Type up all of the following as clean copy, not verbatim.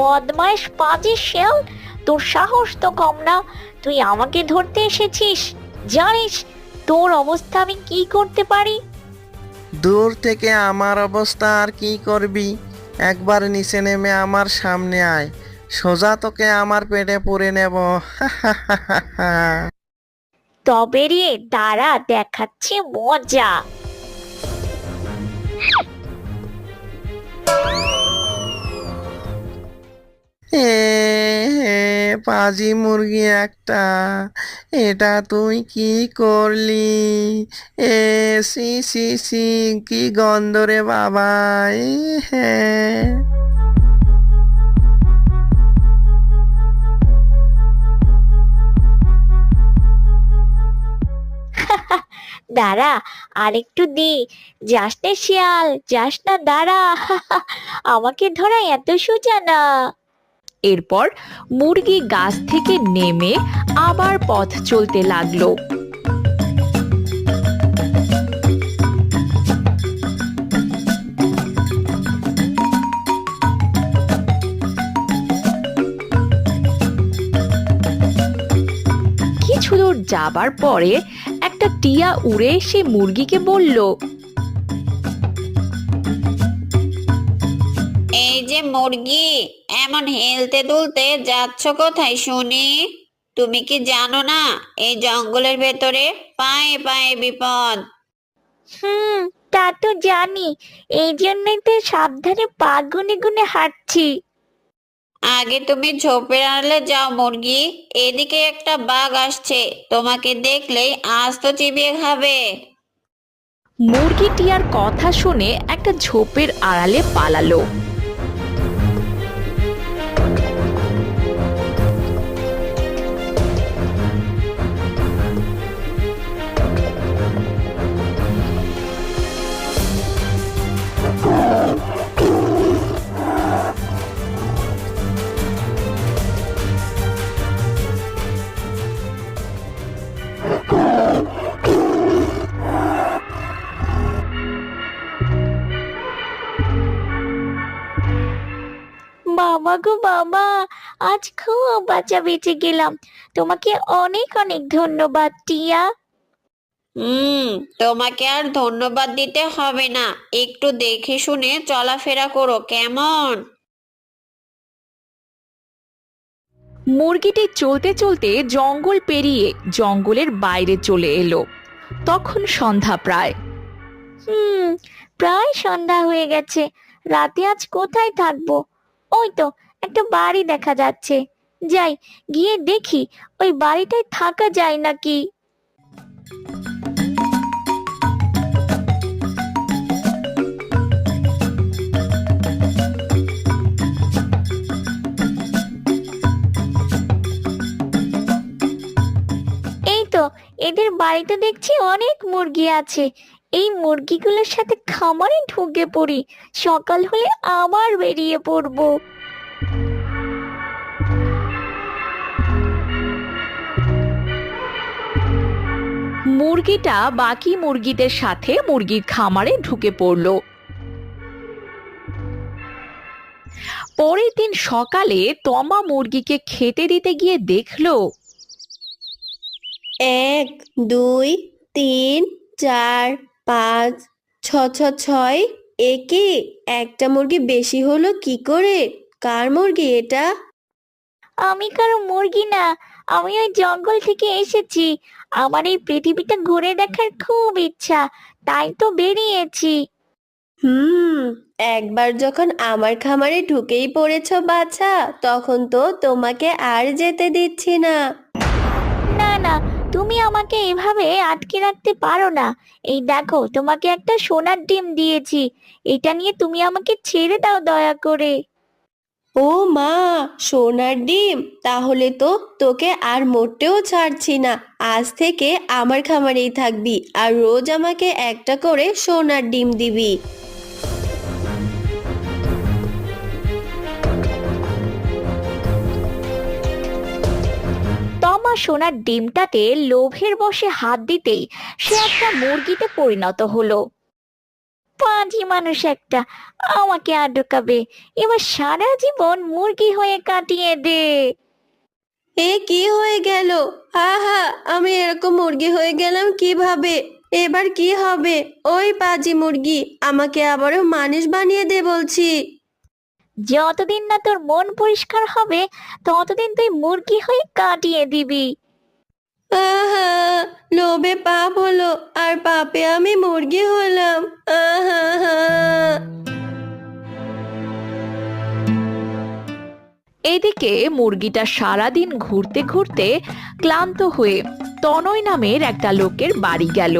বদমাইশ পাজি শেয়াল, তোর সাহস তো কম না। তুই আমাকে ধরতে এসেছিস? জানিস তোর অবস্থা আমি কি করতে পারি? দূর থেকে আমার অবস্থা আর কি করবি? একবার নিচে নেমে আমার সামনে আয়, সোজা তোকে আমার পেটে পুরে নেব। তবে রে দাঁড়া, দেখাচ্ছি মজা। এ হে, পাজি মুরগি একটা, এটা তুই কি করলি? এ সি সি সি, কি গন্ধ রে বাবা! এ হ্যাঁ। দাঁড়া, আরেকটু দি। যাস না শিয়াল, যাস না, দাঁড়া। আমাকে ধরা এত সোজা না। এরপর মুরগি গাছ থেকে নেমে আবার পথ চলতে লাগলো। কিছু দূর যাবার পরে একটা টিয়া উড়ে এসে মুরগিকে বলল, এই যে মুরগি, এমন হেলতে দুলতে যাচ্ছ কোথায় শুনি? তুমি কি জানো না এই জঙ্গলের ভেতরে পায়ে পায়ে বিপদ? হুম, তা তো জানি। এই জন্যই তো সাবধানে পা গুনে গুনে হাঁটছি। আগে তুমি ঝোপের আড়ালে যাও মুরগি, এদিকে একটা বাঘ আসছে, তোমাকে দেখলেই আজ তো চিবিয়ে খাবে। মুরগি টিয়ার কথা শুনে একটা ঝোপের আড়ালে পালালো। বাবা গো বাবা, আজ খুব বাঁচা বেঁচে গেলাম। তোমাকে অনেক অনেক ধন্যবাদ টিয়া। তোমাকে আর ধন্যবাদ দিতে হবে না, একটু দেখে শুনে চলাফেরা করো কেমন? মুরগিটি চলতে চলতে জঙ্গল পেরিয়ে জঙ্গলের বাইরে চলে এলো। তখন সন্ধ্যা প্রায়। হুম, প্রায় সন্ধ্যা হয়ে গেছে। রাতে আজ কোথায় থাকবো? ওই তো একটা বাড়ি দেখা যাচ্ছে। যাই, গিয়ে দেখি ওই বাড়িটায় থাকা যায় নাকি। এই তো, এদের বাড়িতে দেখছি অনেক মুরগি আছে। এই মুরগিগুলোর সাথে খামারে ঢুকে পড়ি, সকাল হলে আবার বেরিয়ে পড়বো। মুরগিটা বাকি মুরগিদের সাথে মুরগির খামারে ঢুকে পড়ল। পরের দিন সকালে তমা মুরগিকে খেতে দিতে গিয়ে দেখলো 1 2 3 4 5 6 একে একটা মুরগি বেশি হলো কি করে? কার মুরগি এটা? আমি কারো মুরগি না, আমি ওই জঙ্গল থেকে এসেছি। আমার এই পৃথিবীটা ঘুরে দেখার খুব ইচ্ছা, তাই তো বেরিয়েছি। হুম, একবার যখন আমার খামারে ঢুকেই পড়েছো বাছা, তখন তো তোমাকে আর যেতে দিচ্ছি না। না না, তুমি আমাকে এভাবে আটকে রাখতে পারো না। এই দেখো, তোমাকে একটা সোনার ডিম দিয়েছি। এটা নিয়ে তুমি আমাকে ছেড়ে দাও দয়া করে। ও মা, সোনার ডিম! তাহলে তো তোকে আর মোটেও ছাড়ছি না। আজ থেকে আমার খামারেই থাকবি আর রোজ আমাকে একটা করে সোনার ডিম দিবি। তমা সোনার ডিমটাতে লোভের বশে হাত দিতেই সে একটা মুরগিতে পরিণত হলো। পাজি মানুষ একটা, আমাকে আটকাবে। এবার সারা জীবন মুরগি হয়ে কাটিয়ে দে। এ কি হয়ে গেল? আহা, আমি এরকম মুরগি হয়ে গেলাম কিভাবে? এবার কি হবে? ওই পাজি মুরগি, আমাকে আবারও মানুষ বানিয়ে দে বলছি। যতদিন না তোর মন পরিষ্কার হবে, ততদিন তুই মুরগি হয়ে কাটিয়ে দিবি। আহা, লোভে পাপ হলো আর পাপে আমি মুরগি হলাম। আহা হা। এদিকে মুরগিটা সারাদিন ঘুরতে ঘুরতে ক্লান্ত হয়ে তনয় নামের একটা লোকের বাড়ি গেল।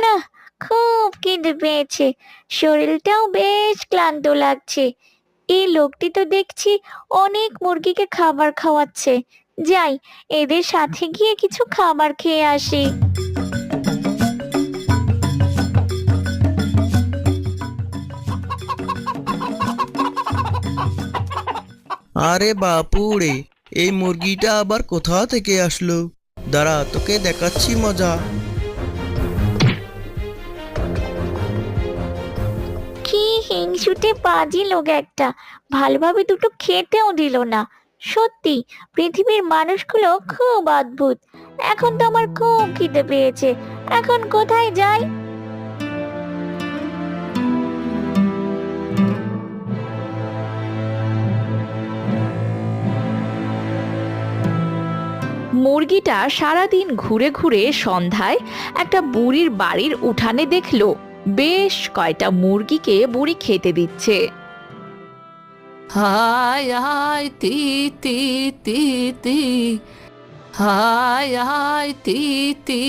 না, খুব খিদে পেয়েছে, শরীরটাও বেশ ক্লান্ত লাগছে। এই লোকটি তো দেখছি অনেক মুরগিকে খাবার খাওয়াচ্ছে। যাই, এদের সাথে গিয়ে কিছু খাবার খেয়ে আসি। আরে বাপুরে, এই মুরগিটা আবার কোথা থেকে আসলো? দাঁড়া, তোকে দেখাচ্ছি মজা। কি হিংসুটে পাজি লোক একটা, ভালোভাবে দুটো খেতেও দিল না। সত্যি পৃথিবীর মানুষগুলো খুব অদ্ভুত। এখন তো আমার খুব খিদে পেয়েছে, এখন কোথায় যাই? মুরগিটা সারাদিন ঘুরে ঘুরে সন্ধ্যায় একটা বুড়ির বাড়ির উঠানে দেখলো বেশ কয়টা মুরগিকে বুড়ি খেতে দিচ্ছে। হায় হায় তি তি তি তি, হায় হায় তি তি।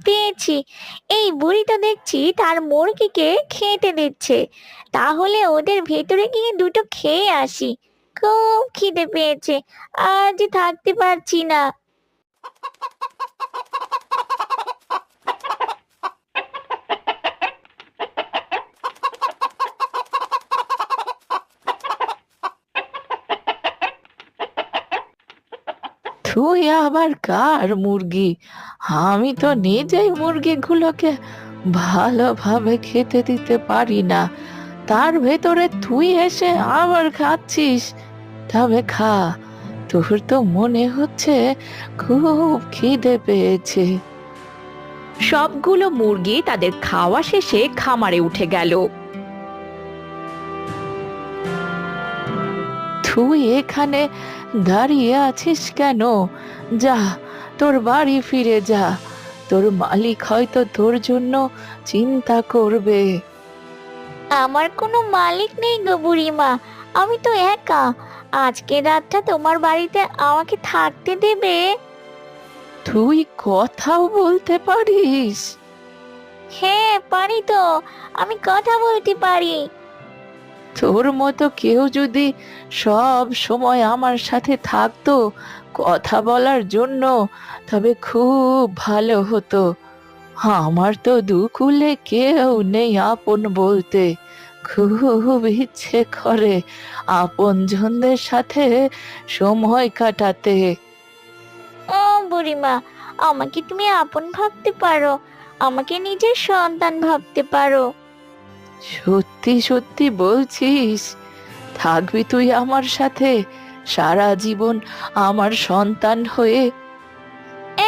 পেয়েছি, এই বুড়ি তো দেখছি তার মুরগিকে খেতে দিচ্ছে। তাহলে ওদের ভেতরে গিয়ে দুটো খেয়ে আসি। খুব খিদে পেয়েছে, আজ থাকতে পারছি না। তুই আবার কার মুরগি? আমি তো নিজেই মুরগিগুলোকে ভালোভাবে খেতে দিতে পারি না, তার ভেতরে তুই এসে আবার খাচ্ছিস। তবে খা, তোর তো মনে হচ্ছে খুব খিদে পেয়েছে। সবগুলো মুরগি তাদের খাওয়া শেষে খামারে উঠে গেল। তুই এখানে দাঁড়িয়ে আছিস কেন? যা, তোর বাড়ি ফিরে যা। তোর মালিক হয়তো তোর জন্য চিন্তা করবে। আমার কোনো মালিক নেই গো বুড়িমা, আমি তো একা। আজকে রাতটা তোমার বাড়িতে আমাকে থাকতে দেবে? তুই কথাও বলতে পারিস? হ্যাঁ পারি তো, আমি কথা বলতে পারি। তোর মতো কেউ যদি সব সময় আমার সাথে থাকতো কথা বলার জন্য, তবে খুব ভালো হতো। আমার তো দুকুলে কেউ নেই আপন বলতে। খুব ইচ্ছে করে আপনজনদের সাথে সময় কাটাতে। ও বুড়িমা, আমাকে তুমি আপন ভাবতে পারো, আমাকে নিজের সন্তান ভাবতে পারো। সত্যি সত্যি বলছিস? থাকবি তুই আমার সাথে সারা জীবন আমার সন্তান হয়ে?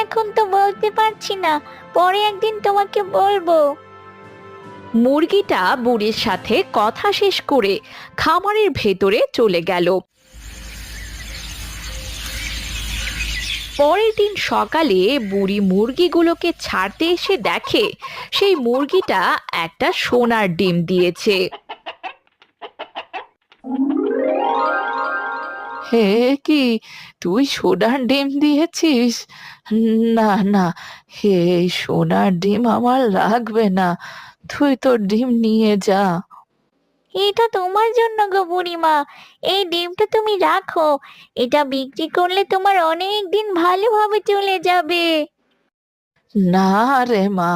এখন তো বলতে পারছি না, পরে একদিন তোমাকে বলবো। মুরগিটা বুড়ির সাথে কথা শেষ করে খামারের ভেতরে চলে গেল। পরের দিন সকালে বুড়ি মুরগিগুলোকে ছাড়তে এসে দেখে সেই মুরগিটা একটা সোনার ডিম দিয়েছে। হে কি, তুই সোনার ডিম দিয়েছিস? না না, হে, সোনার ডিম আমার লাগবে না। তুই তোর ডিম নিয়ে যা। এটা তোমার জন্য গো বুড়িমা, এই ডিমটা তুমি রাখো, এটা বিক্রি করলে তোমার অনেক দিন ভালোভাবে চলে যাবে। না রে মা,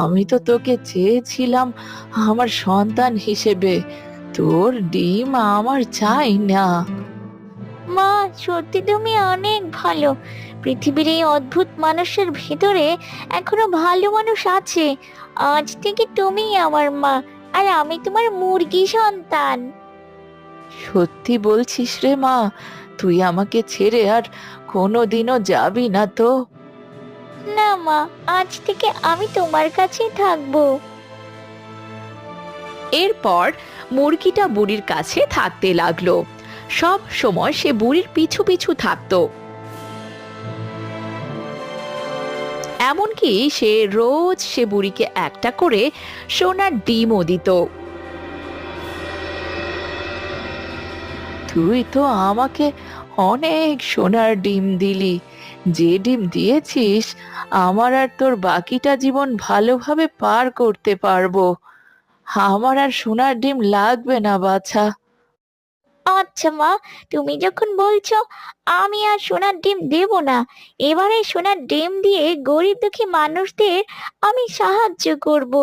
আমি তো তোকে চেয়েছিলাম আমার সন্তান হিসেবে, তোর ডিম আমার চাই না। মা, সত্যি তুমি অনেক ভালো। পৃথিবীর এই অদ্ভুত মানুষের ভিতরে এখনো ভালো মানুষ আছে। আজ থেকে তুমিই আমার মা, আর আমি তোমার মুরগি সন্তান। সত্যি বলছিস রে মা? তুই আমাকে ছেড়ে আর কোনোদিনও যাবি না তো? না মা, আজ থেকে আমি তোমার কাছেই থাকবো। এরপর মুরগিটা বুড়ির কাছে থাকতে লাগলো। সব সময় সে বুড়ির পিছু পিছু থাকতো। এমনকি সে রোজ সে বুড়িকে একটা করে সোনার ডিমও দিত। তুই তো আমাকে অনেক সোনার ডিম দিলি, যে ডিম দিয়েছিস আমার আর তোর বাকিটা জীবন ভালোভাবে পার করতে পারবো। আমার আর সোনার ডিম লাগবে না বাছা। আচ্ছা মা, তুমি যখন বলছো, আমি আর সোনার ডিম দেব না। এবারে সোনার ডিম দিয়ে গরিব দুঃখী মানুষদের আমি সাহায্য করব।